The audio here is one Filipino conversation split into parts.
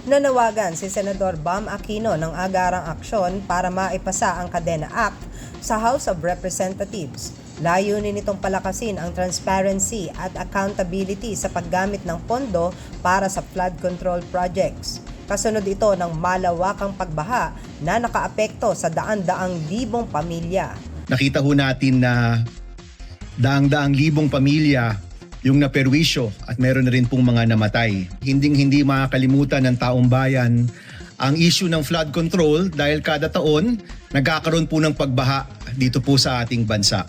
Nanawagan si Senador Bam Aquino ng agarang aksyon para maipasa ang Kadena Act sa House of Representatives. Layunin nitong palakasin ang transparency at accountability sa paggamit ng pondo para sa flood control projects. Kasunod ito ng malawakang pagbaha na nakaapekto sa daan-daang libong pamilya. Nakita ho natin na daang-daang libong pamilya yung naperwisyo at meron na rin pong mga namatay. Hindi makakalimutan ng taong bayan ang issue ng flood control dahil kada taon nagkakaroon po ng pagbaha dito po sa ating bansa.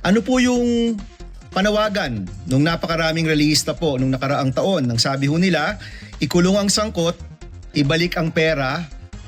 Ano po yung panawagan nung napakaraming relihista po nung nakaraang taon? Nang sabi ho nila, ikulong ang sangkot, ibalik ang pera,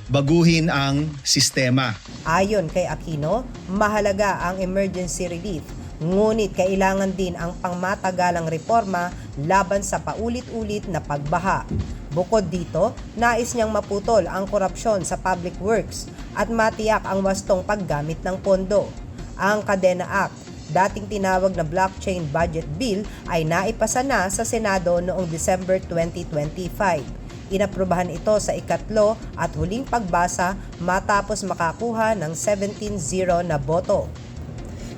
baguhin ang sistema. Ayon kay Aquino, mahalaga ang emergency relief. Ngunit kailangan din ang pangmatagalang reforma laban sa paulit-ulit na pagbaha. Bukod dito, nais niyang maputol ang korupsyon sa public works at matiyak ang wastong paggamit ng pondo. Ang Kadena Act, dating tinawag na Blockchain Budget Bill, ay naipasa na sa Senado noong December 2025. Inaprubahan ito sa ikatlo at huling pagbasa matapos makakuha ng 17-0 na boto.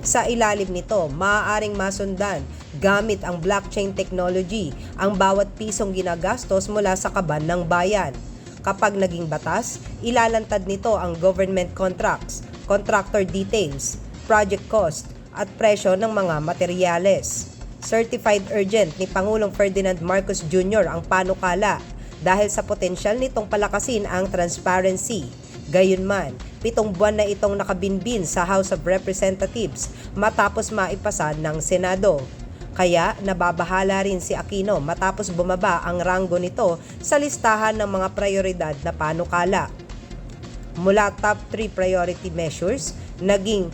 Sa ilalim nito, maaaring masundan gamit ang blockchain technology ang bawat pisong ginagastos mula sa kaban ng bayan. Kapag naging batas, ilalantad nito ang government contracts, contractor details, project cost at presyo ng mga materyales. Certified urgent ni Pangulong Ferdinand Marcos Jr. ang panukala dahil sa potensyal nitong palakasin ang transparency. Gayunman, 7 buwan na itong nakabinbin sa House of Representatives matapos maipasa ng Senado. Kaya nababahala rin si Aquino matapos bumaba ang ranggo nito sa listahan ng mga prioridad na panukala. Mula top 3 priority measures, naging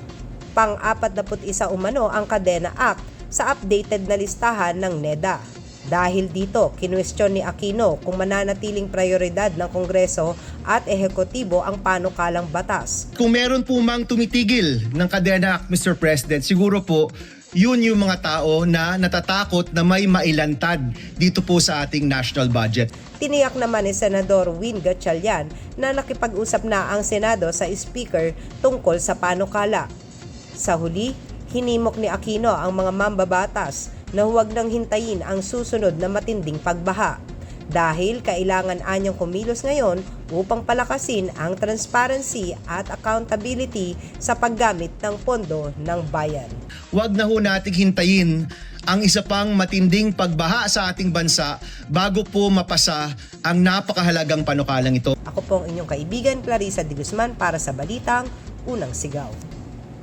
pang-41 umano ang Kadena Act sa updated na listahan ng NEDA. Dahil dito, kinwestiyon ni Aquino kung mananatiling prioridad ng Kongreso at Ehekutibo ang panukalang batas. Kung meron po mang tumitigil ng Kadena Act, Mr. President, siguro po yun yung mga tao na natatakot na may mailantad dito po sa ating national budget. Tiniyak naman ni Senador Win Gatchalian na nakipag-usap na ang Senado sa Speaker tungkol sa panukala. Sa huli, hinimok ni Aquino ang mga mambabatas na huwag nang hintayin ang susunod na matinding pagbaha dahil kailangan anyang kumilos ngayon upang palakasin ang transparency at accountability sa paggamit ng pondo ng bayan. Huwag na ho nating hintayin ang isa pang matinding pagbaha sa ating bansa bago po mapasa ang napakahalagang panukalang ito. Ako pong inyong kaibigan Clarissa de Guzman para sa Balitang Unang Sigaw.